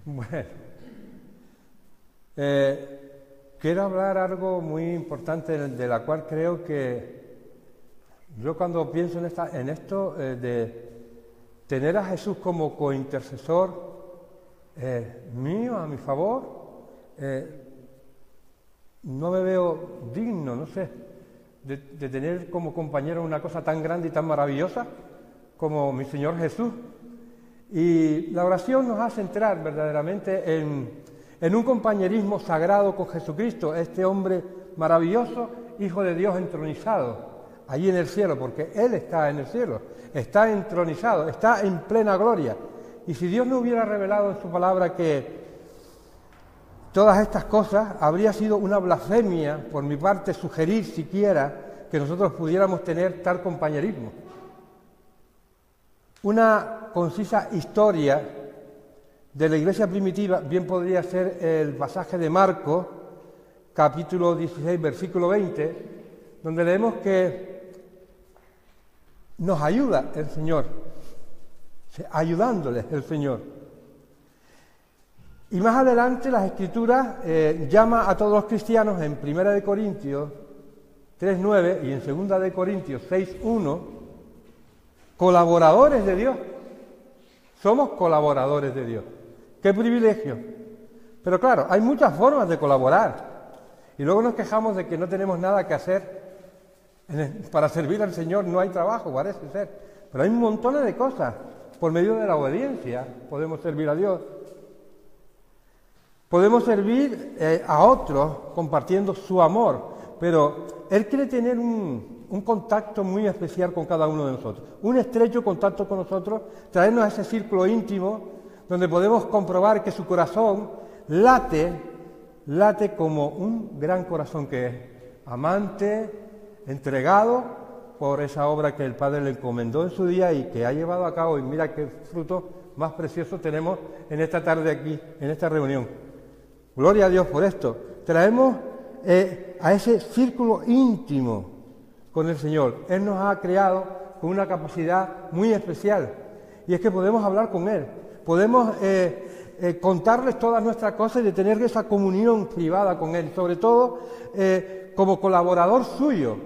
Bueno, quiero hablar algo muy importante de la cual creo que yo cuando pienso en esto de tener a Jesús como cointercesor mío, a mi favor, no me veo digno, no sé, de tener como compañero una cosa tan grande y tan maravillosa como mi Señor Jesús. Y la oración nos hace entrar verdaderamente en un compañerismo sagrado con Jesucristo, este hombre maravilloso, Hijo de Dios entronizado, allí en el cielo, porque Él está en el cielo, está entronizado, está en plena gloria. Y si Dios no hubiera revelado en su palabra que todas estas cosas, habría sido una blasfemia por mi parte sugerir siquiera que nosotros pudiéramos tener tal compañerismo. Una concisa historia de la iglesia primitiva bien podría ser el pasaje de Marcos, capítulo 16, versículo 20, donde leemos que nos ayuda el Señor, ayudándoles el Señor. Y más adelante las Escrituras llama a todos los cristianos en 1 Corintios 3:9 y en 2 Corintios 6:1 colaboradores de Dios. Somos colaboradores de Dios. ¡Qué privilegio! Pero claro, hay muchas formas de colaborar. Y luego nos quejamos de que no tenemos nada que hacer. Para servir al Señor no hay trabajo, parece ser. Pero hay un montón de cosas. Por medio de la obediencia podemos servir a Dios. Podemos servir a otros compartiendo su amor. Pero Él quiere tener un contacto muy especial con cada uno de nosotros, un estrecho contacto con nosotros, traernos a ese círculo íntimo donde podemos comprobar que su corazón late como un gran corazón que es, amante, entregado por esa obra que el Padre le encomendó en su día y que ha llevado a cabo, y mira qué fruto más precioso tenemos en esta tarde aquí, en esta reunión. Gloria a Dios por esto. Traemos a ese círculo íntimo con el Señor. Él nos ha creado con una capacidad muy especial y es que podemos hablar con Él, podemos contarles todas nuestras cosas y de tener esa comunión privada con Él, sobre todo como colaborador suyo,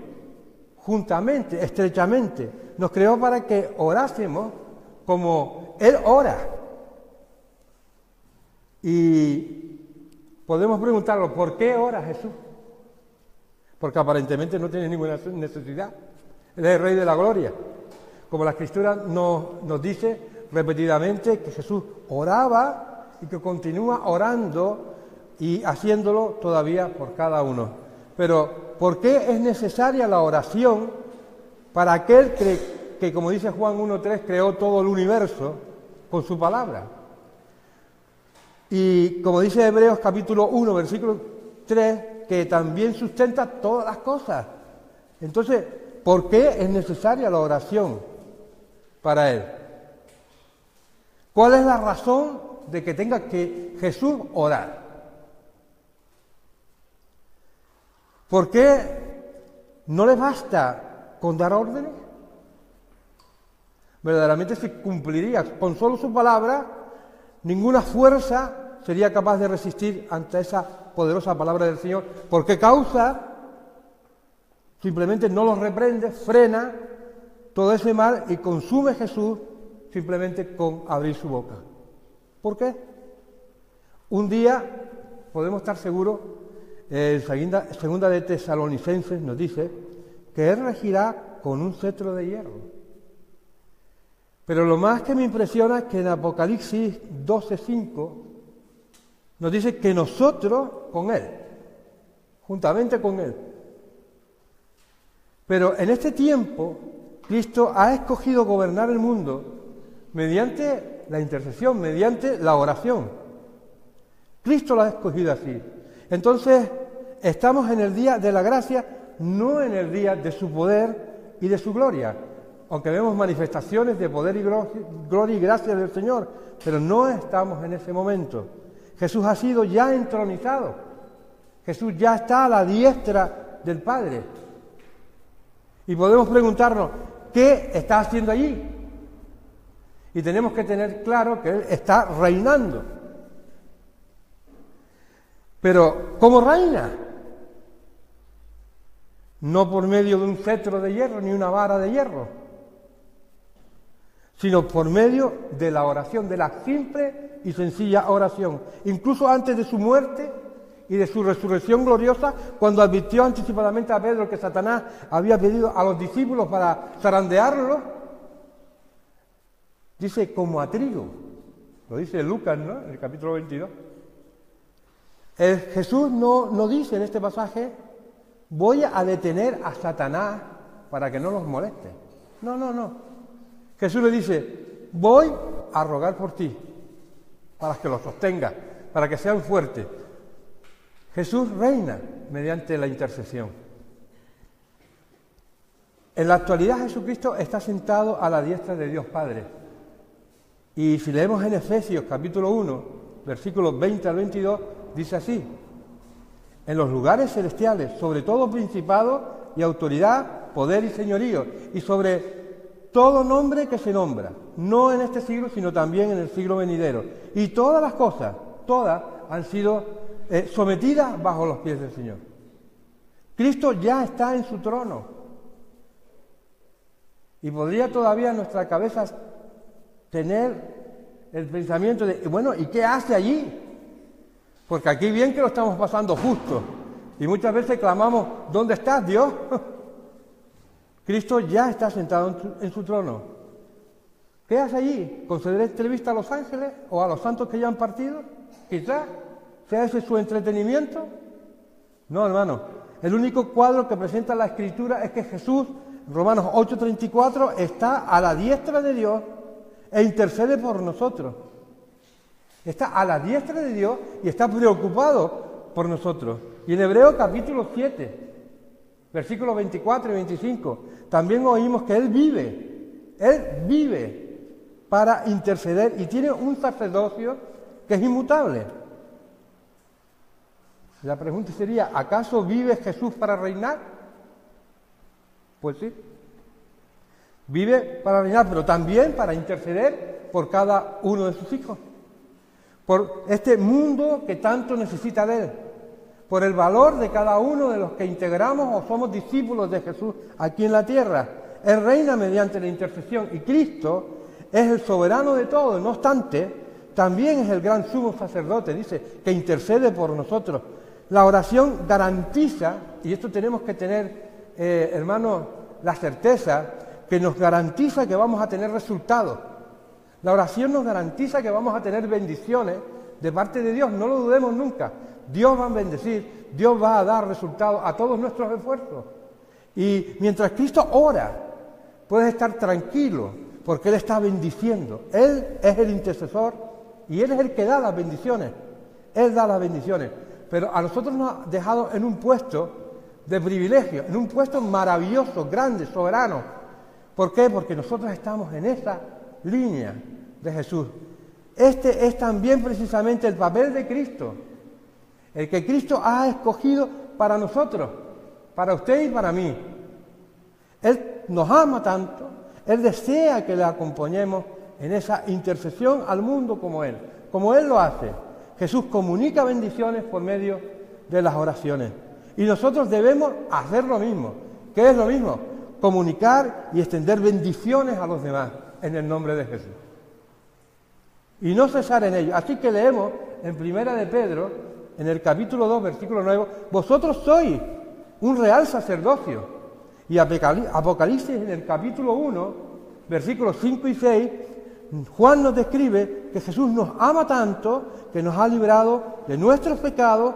juntamente, estrechamente. Nos creó para que orásemos como Él ora. Y podemos preguntarlo, ¿por qué ora Jesús? Porque aparentemente no tiene ninguna necesidad. Él es el Rey de la Gloria. Como la Escritura nos dice repetidamente que Jesús oraba y que continúa orando y haciéndolo todavía por cada uno. Pero, ¿por qué es necesaria la oración para aquel que como dice Juan 1:3, creó todo el universo con su palabra? Y como dice Hebreos capítulo 1, versículo 3, que también sustenta todas las cosas. Entonces, ¿por qué es necesaria la oración para Él? ¿Cuál es la razón de que tenga que Jesús orar? ¿Por qué no le basta con dar órdenes? Verdaderamente se cumpliría con solo su palabra, ninguna fuerza sería capaz de resistir ante esa poderosa palabra del Señor. ¿Por qué causa? Simplemente no los reprende, frena todo ese mal y consume Jesús simplemente con abrir su boca. ¿Por qué? Un día podemos estar seguros, segunda de Tesalonicenses nos dice que Él regirá con un cetro de hierro. Pero lo más que me impresiona es que en Apocalipsis 12:5 nos dice que nosotros con Él, juntamente con Él. Pero en este tiempo, Cristo ha escogido gobernar el mundo mediante la intercesión, mediante la oración. Cristo lo ha escogido así. Entonces, estamos en el día de la gracia, no en el día de su poder y de su gloria. Aunque vemos manifestaciones de poder y gloria y gracia del Señor, pero no estamos en ese momento. Jesús ha sido ya entronizado. Jesús ya está a la diestra del Padre. Y podemos preguntarnos, ¿qué está haciendo allí? Y tenemos que tener claro que Él está reinando. Pero ¿cómo reina? No por medio de un cetro de hierro ni una vara de hierro, sino por medio de la oración, de la simple y sencilla oración. Incluso antes de su muerte y de su resurrección gloriosa, cuando advirtió anticipadamente a Pedro que Satanás había pedido a los discípulos para zarandearlo, dice como a trigo, lo dice Lucas, ¿no?, en el capítulo 22. Jesús no dice en este pasaje, voy a detener a Satanás para que no los moleste. No. Jesús le dice, voy a rogar por ti, para que los sostenga, para que sean fuertes. Jesús reina mediante la intercesión. En la actualidad Jesucristo está sentado a la diestra de Dios Padre. Y si leemos en Efesios capítulo 1, versículos 20 al 22, dice así, en los lugares celestiales, sobre todo principado y autoridad, poder y señorío, y sobre todo nombre que se nombra, no en este siglo, sino también en el siglo venidero. Y todas las cosas, todas han sido sometidas bajo los pies del Señor. Cristo ya está en su trono. Y podría todavía nuestra cabeza tener el pensamiento de, bueno, ¿y qué hace allí? Porque aquí bien que lo estamos pasando justo. Y muchas veces clamamos, ¿dónde estás, Dios? Cristo ya está sentado en su trono. ¿Qué hace allí? ¿Conceder entrevista a los ángeles o a los santos que ya han partido? Quizás sea ese su entretenimiento. No, hermano. El único cuadro que presenta la Escritura es que Jesús, Romanos 8:34, está a la diestra de Dios e intercede por nosotros. Está a la diestra de Dios y está preocupado por nosotros. Y en Hebreos capítulo 7, versículos 24 y 25, también oímos que Él vive para interceder y tiene un sacerdocio que es inmutable. La pregunta sería, ¿acaso vive Jesús para reinar? Pues sí. Vive para reinar, pero también para interceder por cada uno de sus hijos. Por este mundo que tanto necesita de Él. Por el valor de cada uno de los que integramos o somos discípulos de Jesús aquí en la tierra. Él reina mediante la intercesión y Cristo es el soberano de todo. No obstante, también es el gran sumo sacerdote, dice, que intercede por nosotros. La oración garantiza, y esto tenemos que tener, hermanos, la certeza, que nos garantiza que vamos a tener resultados. La oración nos garantiza que vamos a tener bendiciones de parte de Dios, no lo dudemos nunca. Dios va a bendecir, Dios va a dar resultados a todos nuestros esfuerzos. Y mientras Cristo ora, puedes estar tranquilo, porque Él está bendiciendo. Él es el intercesor y Él es el que da las bendiciones. Él da las bendiciones. Pero a nosotros nos ha dejado en un puesto de privilegio, en un puesto maravilloso, grande, soberano. ¿Por qué? Porque nosotros estamos en esa línea de Jesús. Este es también precisamente el papel de Cristo, el que Cristo ha escogido para nosotros, para usted y para mí. Él nos ama tanto, Él desea que le acompañemos en esa intercesión al mundo como Él lo hace. Jesús comunica bendiciones por medio de las oraciones. Y nosotros debemos hacer lo mismo. ¿Qué es lo mismo? Comunicar y extender bendiciones a los demás en el nombre de Jesús. Y no cesar en ello. Así que leemos en Primera de Pedro, en el capítulo 2, versículo 9, vosotros sois un real sacerdocio. Y Apocalipsis, en el capítulo 1, versículos 5 y 6, Juan nos describe que Jesús nos ama tanto que nos ha librado de nuestros pecados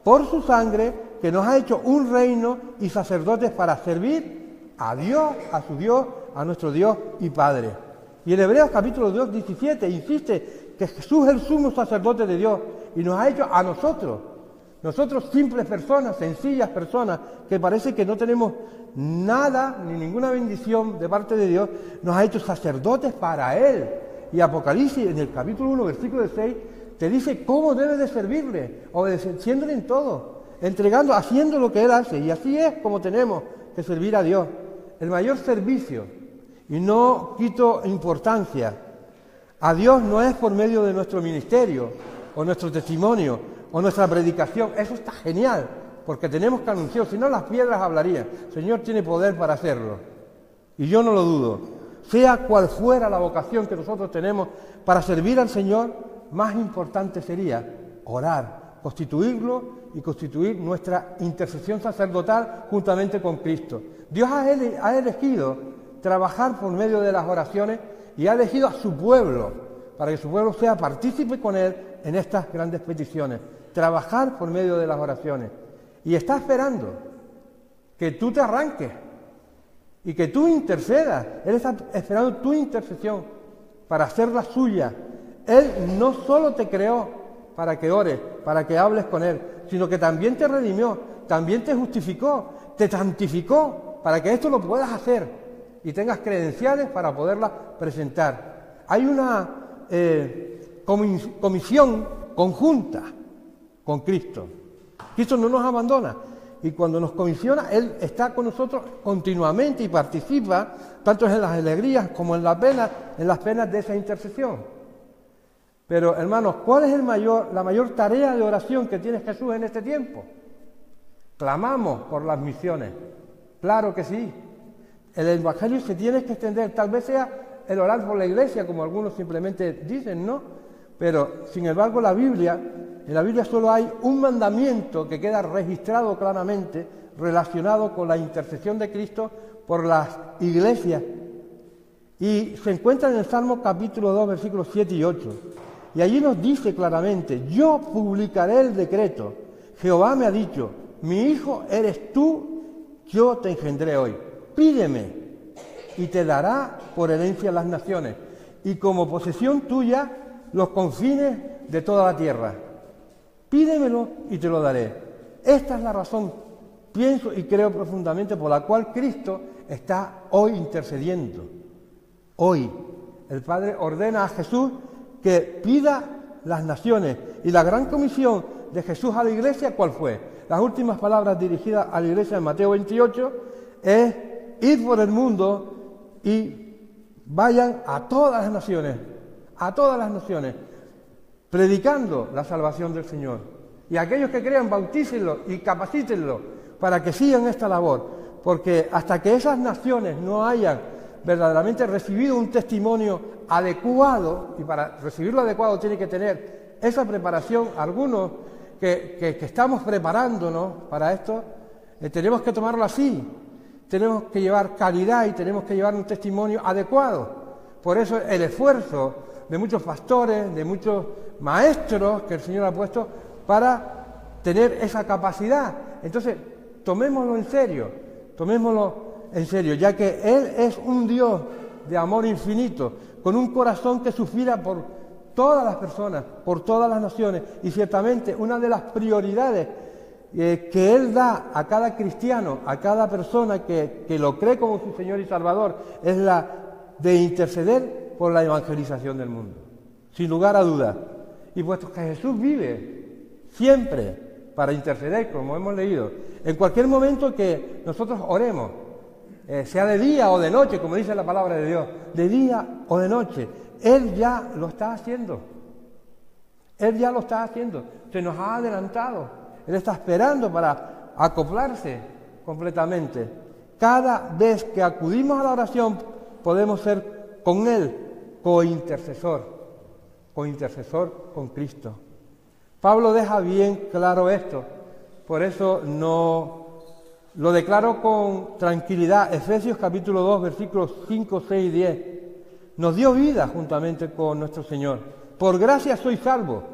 por su sangre, que nos ha hecho un reino y sacerdotes para servir a Dios, a su Dios, a nuestro Dios y Padre. Y en Hebreos capítulo 2, 17 insiste que Jesús es el sumo sacerdote de Dios y nos ha hecho a nosotros simples personas, sencillas personas, que parece que no tenemos nada, ni ninguna bendición de parte de Dios, nos ha hecho sacerdotes para Él. Y Apocalipsis, en el capítulo 1, versículo 6, te dice cómo debes de servirle, obedeciéndole en todo, entregando, haciendo lo que Él hace. Y así es como tenemos que servir a Dios. El mayor servicio, y no quito importancia, a Dios no es por medio de nuestro ministerio, o nuestro testimonio, o nuestra predicación, eso está genial, porque tenemos que anunciar, si no las piedras hablarían. El Señor tiene poder para hacerlo, y yo no lo dudo. Sea cual fuera la vocación que nosotros tenemos para servir al Señor, más importante sería orar, constituirlo y constituir nuestra intercesión sacerdotal juntamente con Cristo. Dios ha elegido trabajar por medio de las oraciones y ha elegido a su pueblo para que su pueblo sea partícipe con Él en estas grandes peticiones. Trabajar por medio de las oraciones. Y está esperando que tú te arranques y que tú intercedas. Él está esperando tu intercesión para hacerla suya. Él no solo te creó para que ores, para que hables con Él, sino que también te redimió, también te justificó, te santificó para que esto lo puedas hacer y tengas credenciales para poderla presentar. Hay una comisión conjunta con Cristo. Cristo no nos abandona y cuando nos comisiona, Él está con nosotros continuamente y participa tanto en las alegrías como en las penas de esa intercesión. Pero, hermanos, ¿cuál es la mayor tarea de oración que tiene Jesús en este tiempo? Clamamos por las misiones. Claro que sí. El Evangelio se tiene que extender. Tal vez sea el orar por la iglesia, como algunos simplemente dicen, ¿no? Pero, sin embargo, en la Biblia solo hay un mandamiento que queda registrado claramente relacionado con la intercesión de Cristo por las iglesias. Y se encuentra en el Salmo capítulo 2, versículos 7 y 8. Y allí nos dice claramente: yo publicaré el decreto. Jehová me ha dicho: mi hijo eres tú, yo te engendré hoy. Pídeme y te dará por herencia las naciones y como posesión tuya los confines de toda la tierra. Pídemelo y te lo daré. Esta es la razón, pienso y creo profundamente, por la cual Cristo está hoy intercediendo. Hoy el Padre ordena a Jesús que pida las naciones. Y la gran comisión de Jesús a la iglesia, ¿cuál fue? Las últimas palabras dirigidas a la iglesia en Mateo 28 es: id por el mundo y vayan a todas las naciones, predicando la salvación del Señor. Y aquellos que crean, bautícenlos y capacítenlos para que sigan esta labor, porque hasta que esas naciones no hayan verdaderamente recibido un testimonio adecuado, y para recibirlo adecuado tiene que tener esa preparación, algunos que estamos preparándonos para esto, tenemos que tomarlo así, tenemos que llevar calidad y tenemos que llevar un testimonio adecuado. Por eso el esfuerzo de muchos pastores, de muchos maestros que el Señor ha puesto para tener esa capacidad. Entonces, tomémoslo en serio, ya que Él es un Dios de amor infinito, con un corazón que suspira por todas las personas, por todas las naciones, y ciertamente una de las prioridades que Él da a cada cristiano, a cada persona que lo cree como su Señor y Salvador, es la de interceder por la evangelización del mundo, sin lugar a dudas. Y puesto que Jesús vive siempre para interceder, como hemos leído, en cualquier momento que nosotros oremos, sea de día o de noche, como dice la palabra de Dios, de día o de noche, Él ya lo está haciendo. Se nos ha adelantado. Él está esperando para acoplarse completamente. Cada vez que acudimos a la oración, podemos ser con Él cointercesor con Cristo. Pablo deja bien claro esto, por eso lo declaro con tranquilidad. Efesios capítulo 2, versículos 5, 6 y 10. Nos dio vida juntamente con nuestro Señor. Por gracia sois salvos.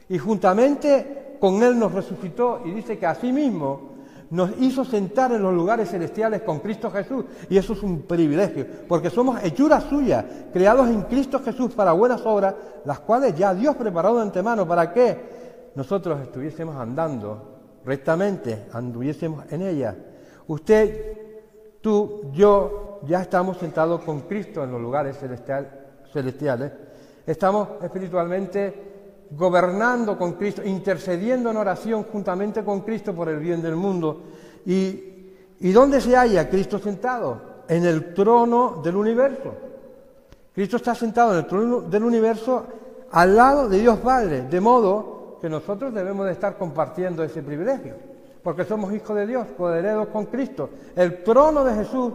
Y juntamente con Él nos resucitó, y dice que asimismo nos hizo sentar en los lugares celestiales con Cristo Jesús. Y eso es un privilegio, porque somos hechuras suyas, creados en Cristo Jesús para buenas obras, las cuales ya Dios preparó de antemano para que nosotros estuviésemos andando rectamente, anduviésemos en ella. Usted, tú, yo, ya estamos sentados con Cristo en los lugares celestiales. Estamos espiritualmente gobernando con Cristo, intercediendo en oración juntamente con Cristo por el bien del mundo. ¿Y dónde se halla Cristo sentado? En el trono del universo. Cristo está sentado en el trono del universo al lado de Dios Padre, de modo que nosotros debemos de estar compartiendo ese privilegio, porque somos hijos de Dios, coherederos con Cristo, el trono de Jesús,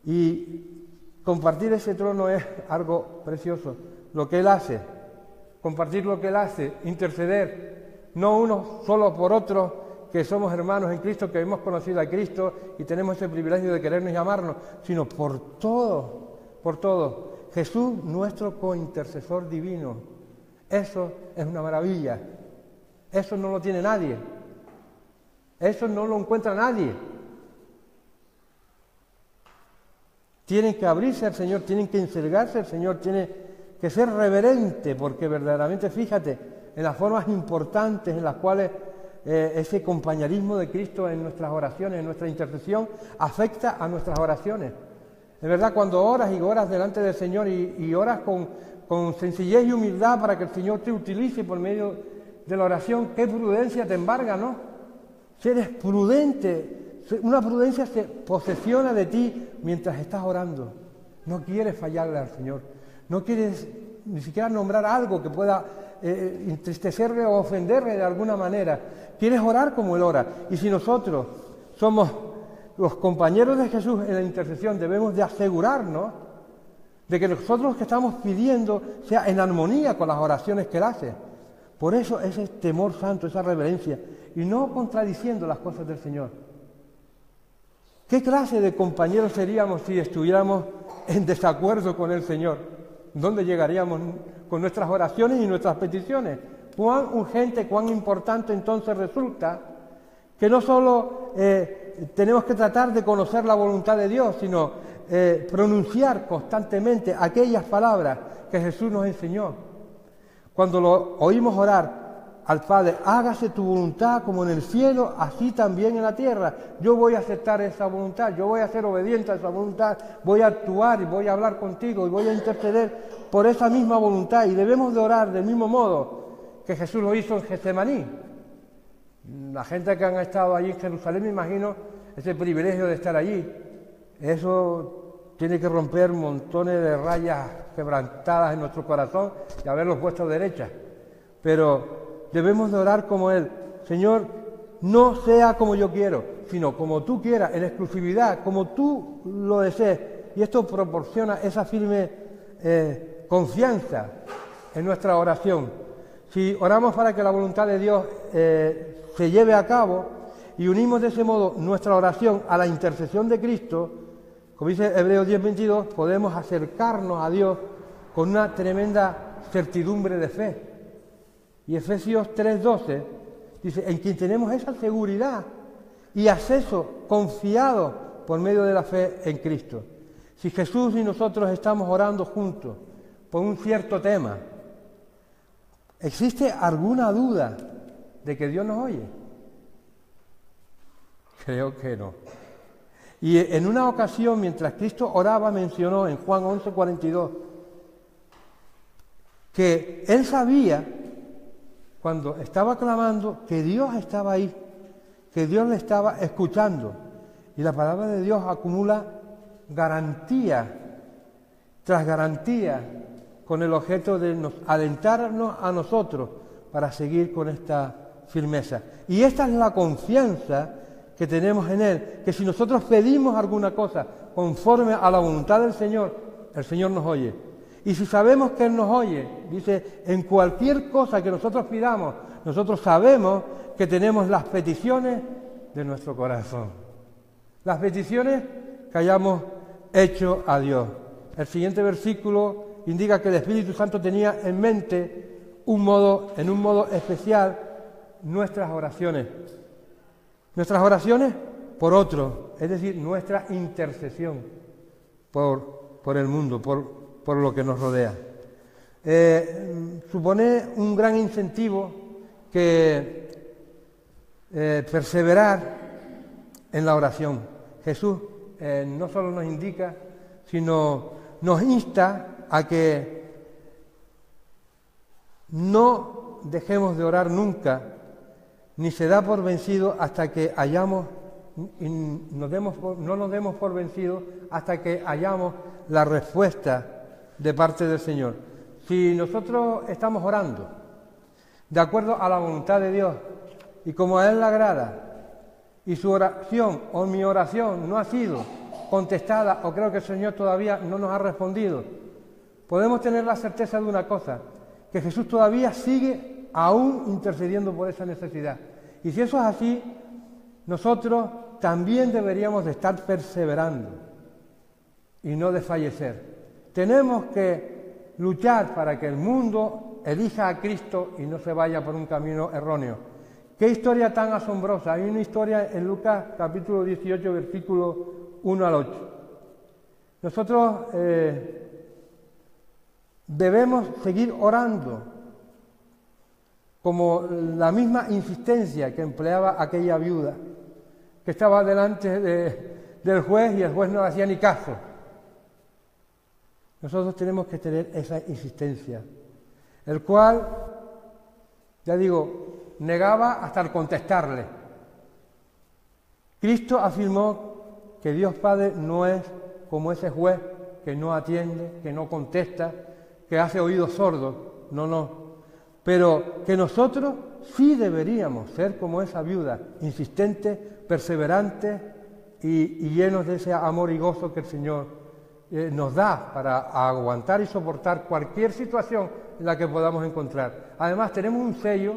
y compartir ese trono es algo precioso, lo que Él hace, compartir lo que Él hace, interceder, no uno solo por otro, que somos hermanos en Cristo, que hemos conocido a Cristo y tenemos ese privilegio de querernos y amarnos, sino por todo, por todo. Jesús, nuestro cointercesor divino. Eso es una maravilla. Eso no lo tiene nadie. Eso no lo encuentra nadie. Tienen que abrirse al Señor, tienen que encerrarse al Señor, tiene que ser reverente, porque verdaderamente, fíjate, en las formas importantes en las cuales ese compañerismo de Cristo en nuestras oraciones, en nuestra intercesión, afecta a nuestras oraciones. Es verdad, cuando oras y oras delante del Señor y oras con sencillez y humildad para que el Señor te utilice por medio de la oración, qué prudencia te embarga, ¿no? Si eres prudente, una prudencia se posesiona de ti mientras estás orando. No quieres fallarle al Señor, no quieres ni siquiera nombrar algo que pueda entristecerle o ofenderle de alguna manera. Quieres orar como Él ora. Y si nosotros somos los compañeros de Jesús en la intercesión, debemos de asegurarnos de que nosotros lo que estamos pidiendo sea en armonía con las oraciones que Él hace. Por eso ese temor santo, esa reverencia, y no contradiciendo las cosas del Señor. ¿Qué clase de compañeros seríamos si estuviéramos en desacuerdo con el Señor? ¿Dónde llegaríamos con nuestras oraciones y nuestras peticiones? Cuán urgente, cuán importante entonces resulta que no solo tenemos que tratar de conocer la voluntad de Dios, sino pronunciar constantemente aquellas palabras que Jesús nos enseñó. Cuando lo oímos orar al Padre, hágase tu voluntad como en el cielo, así también en la tierra. Yo voy a aceptar esa voluntad, yo voy a ser obediente a esa voluntad, voy a actuar y voy a hablar contigo y voy a interceder por esa misma voluntad. Y debemos de orar del mismo modo que Jesús lo hizo en Getsemaní. La gente que han estado allí en Jerusalén, me imagino, ese privilegio de estar allí, eso tiene que romper montones de rayas quebrantadas en nuestro corazón y haberlos puesto derechas. Pero debemos de orar como Él. Señor, no sea como yo quiero, sino como tú quieras, en exclusividad, como tú lo desees. Y esto proporciona esa firme confianza en nuestra oración. Si oramos para que la voluntad de Dios se lleve a cabo y unimos de ese modo nuestra oración a la intercesión de Cristo, como dice Hebreos 10:22, podemos acercarnos a Dios con una tremenda certidumbre de fe. Y Efesios 3:12 dice, en quien tenemos esa seguridad y acceso confiado por medio de la fe en Cristo. Si Jesús y nosotros estamos orando juntos por un cierto tema, ¿existe alguna duda de que Dios nos oye? Creo que no. Y en una ocasión, mientras Cristo oraba, mencionó en Juan 11:42 que Él sabía, cuando estaba clamando, que Dios estaba ahí, que Dios le estaba escuchando. Y la palabra de Dios acumula garantía tras garantía con el objeto de alentarnos a nosotros para seguir con esta firmeza. Y esta es la confianza que tenemos en Él, que si nosotros pedimos alguna cosa conforme a la voluntad del Señor, el Señor nos oye. Y si sabemos que Él nos oye, dice, en cualquier cosa que nosotros pidamos, nosotros sabemos que tenemos las peticiones de nuestro corazón. Las peticiones que hayamos hecho a Dios. El siguiente versículo indica que el Espíritu Santo tenía en mente en un modo especial nuestras oraciones. Nuestras oraciones por otro, es decir, nuestra intercesión por el mundo, por lo que nos rodea. Supone un gran incentivo que perseverar en la oración. Jesús no solo nos indica, sino nos insta a que no dejemos de orar nunca, ni se da por vencido hasta que no nos demos por vencidos hasta que hayamos la respuesta de parte del Señor. Si nosotros estamos orando de acuerdo a la voluntad de Dios y como a Él le agrada, y su oración o mi oración no ha sido contestada, o creo que el Señor todavía no nos ha respondido, podemos tener la certeza de una cosa, que Jesús todavía sigue aún intercediendo por esa necesidad. Y si eso es así, nosotros también deberíamos de estar perseverando y no desfallecer. Tenemos que luchar para que el mundo elija a Cristo y no se vaya por un camino erróneo. ¡Qué historia tan asombrosa! Hay una historia en Lucas capítulo 18, versículo 1 al 8. Nosotros debemos seguir orando, como la misma insistencia que empleaba aquella viuda, que estaba delante del juez y el juez no le hacía ni caso. Nosotros tenemos que tener esa insistencia, el cual, ya digo, negaba hasta el contestarle. Cristo afirmó que Dios Padre no es como ese juez que no atiende, que no contesta, que hace oídos sordos. No. Pero que nosotros sí deberíamos ser como esa viuda, insistentes, perseverantes y llenos de ese amor y gozo que el Señor nos da para aguantar y soportar cualquier situación en la que podamos encontrar. Además, tenemos un sello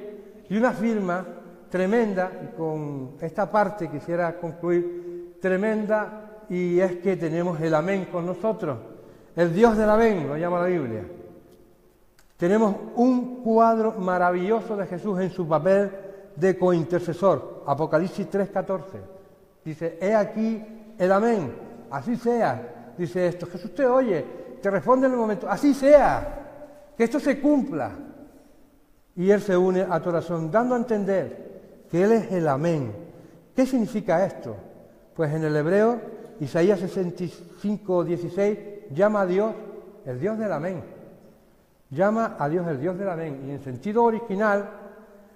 y una firma tremenda, y con esta parte quisiera concluir, tremenda, y es que tenemos el amén con nosotros. El Dios del amén, lo llama la Biblia. Tenemos un cuadro maravilloso de Jesús en su papel de cointercesor. Apocalipsis 3:14. Dice, he aquí el amén, así sea. Dice esto, Jesús te oye, te responde en el momento, así sea, que esto se cumpla. Y Él se une a tu oración, dando a entender que Él es el amén. ¿Qué significa esto? Pues en el hebreo, Isaías 65:16, llama a Dios el Dios del amén. Llama a Dios el Dios del amén. Y en sentido original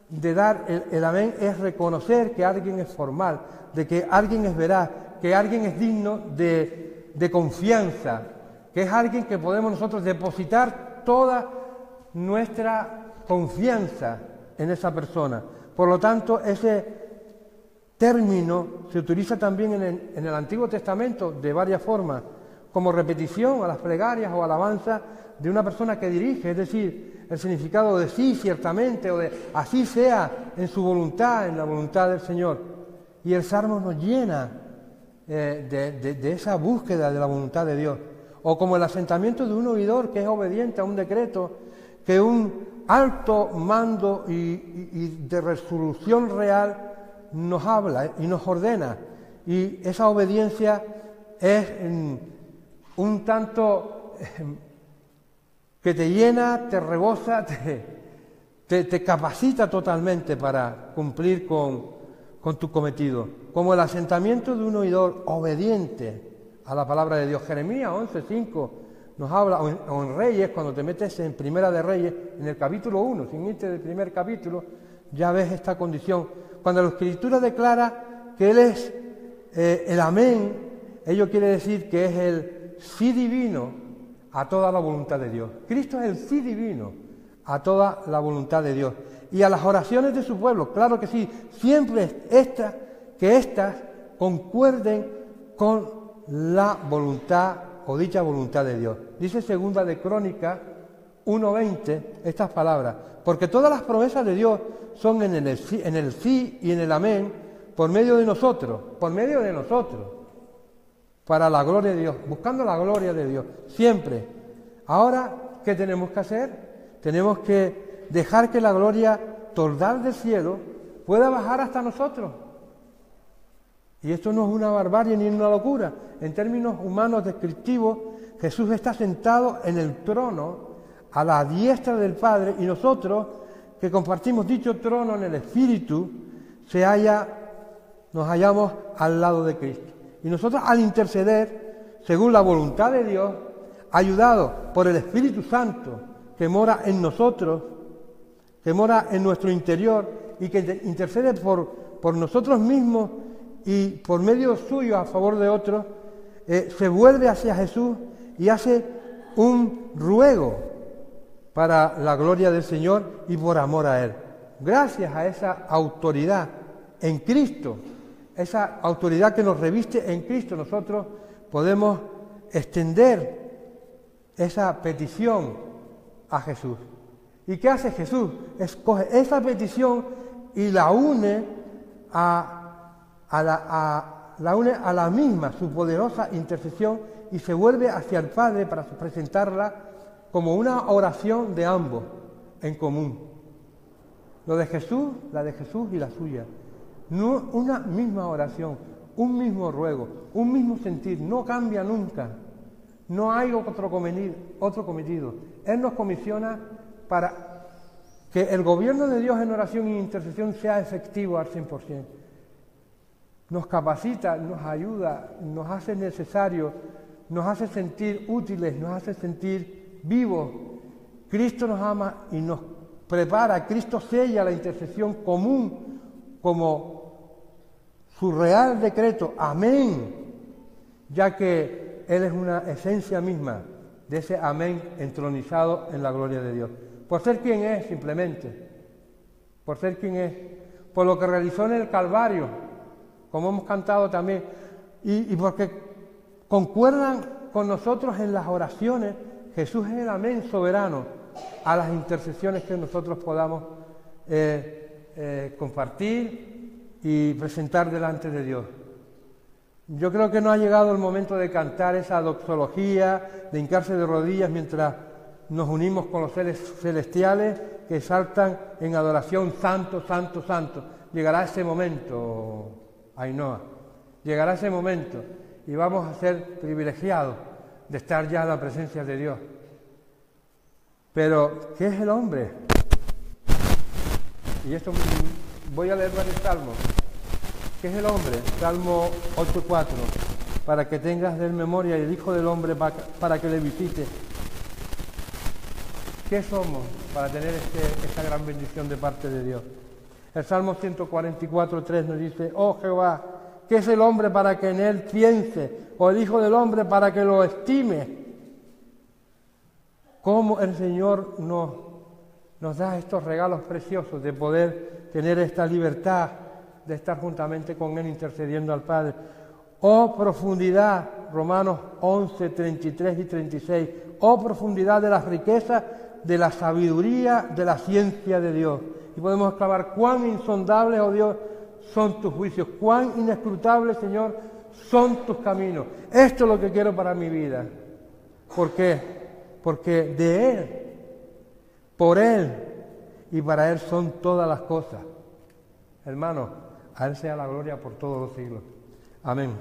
de dar el amén es reconocer que alguien es formal, de que alguien es veraz, que alguien es digno de confianza, que es alguien que podemos nosotros depositar toda nuestra confianza en esa persona. Por lo tanto, ese término se utiliza también en el Antiguo Testamento de varias formas, como repetición a las plegarias o alabanza de una persona que dirige, es decir, el significado de sí, ciertamente, o de así sea en su voluntad, en la voluntad del Señor. Y el Salmo nos llena de esa búsqueda de la voluntad de Dios. O como el asentamiento de un oidor que es obediente a un decreto, que un alto mando y de resolución real nos habla y nos ordena. Y esa obediencia es un tanto que te llena, te rebosa, te capacita totalmente para cumplir con tu cometido. Como el asentamiento de un oidor obediente a la palabra de Dios. Jeremías 11:5 nos habla, o en Reyes, cuando te metes en Primera de Reyes, en el capítulo 1, sin irte del primer capítulo, ya ves esta condición. Cuando la Escritura declara que Él es el amén, ello quiere decir que es el sí divino a toda la voluntad de Dios. Cristo es el sí divino a toda la voluntad de Dios. Y a las oraciones de su pueblo, claro que sí, siempre estas concuerden con la voluntad o dicha voluntad de Dios. Dice Segunda de Crónicas 1:20 estas palabras, porque todas las promesas de Dios son en el sí y en el amén por medio de nosotros, para la gloria de Dios, buscando la gloria de Dios, siempre. Ahora, ¿qué tenemos que hacer? Tenemos que dejar que la gloria total del cielo pueda bajar hasta nosotros. Y esto no es una barbarie ni una locura. En términos humanos descriptivos, Jesús está sentado en el trono a la diestra del Padre, y nosotros, que compartimos dicho trono en el Espíritu, nos hallamos al lado de Cristo. Y nosotros, al interceder, según la voluntad de Dios, ayudados por el Espíritu Santo, que mora en nosotros, que mora en nuestro interior, y que intercede por nosotros mismos y por medio suyo a favor de otros, se vuelve hacia Jesús y hace un ruego para la gloria del Señor y por amor a Él. gracias a esa autoridad en Cristo, esa autoridad que nos reviste en Cristo, nosotros podemos extender esa petición a Jesús. ¿Y qué hace Jesús? Escoge esa petición y la une a la misma, su poderosa intercesión, y se vuelve hacia el Padre para presentarla como una oración de ambos en común. Lo de Jesús, la de Jesús y la suya. No, una misma oración, un mismo ruego, un mismo sentir, no cambia nunca. No hay otro cometido. Él nos comisiona para que el gobierno de Dios en oración e intercesión sea efectivo al 100%. Nos capacita, nos ayuda, nos hace necesarios, nos hace sentir útiles, nos hace sentir vivos. Cristo nos ama y nos prepara, Cristo sella la intercesión común como su real decreto, amén, ya que Él es una esencia misma de ese amén entronizado en la gloria de Dios. Por ser quien es, simplemente, por ser quien es, por lo que realizó en el Calvario, como hemos cantado también, y porque concuerdan con nosotros en las oraciones. Jesús es el amén soberano a las intercesiones que nosotros podamos compartir y presentar delante de Dios. Yo creo que no ha llegado el momento de cantar esa doxología, de hincarse de rodillas mientras nos unimos con los seres celestiales que saltan en adoración, santo, santo, santo. Llegará ese momento, Ainhoa, llegará ese momento y vamos a ser privilegiados de estar ya en la presencia de Dios. Pero, ¿qué es el hombre? Y esto voy a leer varios salmos. ¿Qué es el hombre? Salmo 8:4, para que tengas de memoria el Hijo del Hombre para que le visite. ¿Qué somos para tener esta gran bendición de parte de Dios? El Salmo 144:3 nos dice: oh Jehová, ¿qué es el hombre para que en él piense? O el Hijo del Hombre para que lo estime. Cómo el Señor nos da estos regalos preciosos de poder tener esta libertad de estar juntamente con Él intercediendo al Padre. Oh profundidad, Romanos 11, 33 y 36, oh profundidad de las riquezas, de la sabiduría, de la ciencia de Dios. Y podemos exclamar: cuán insondables, oh Dios, son tus juicios, cuán inescrutables, Señor, son tus caminos. Esto es lo que quiero para mi vida. ¿Por qué? Porque de Él, por Él y para Él son todas las cosas. Hermanos, a Él sea la gloria por todos los siglos. Amén.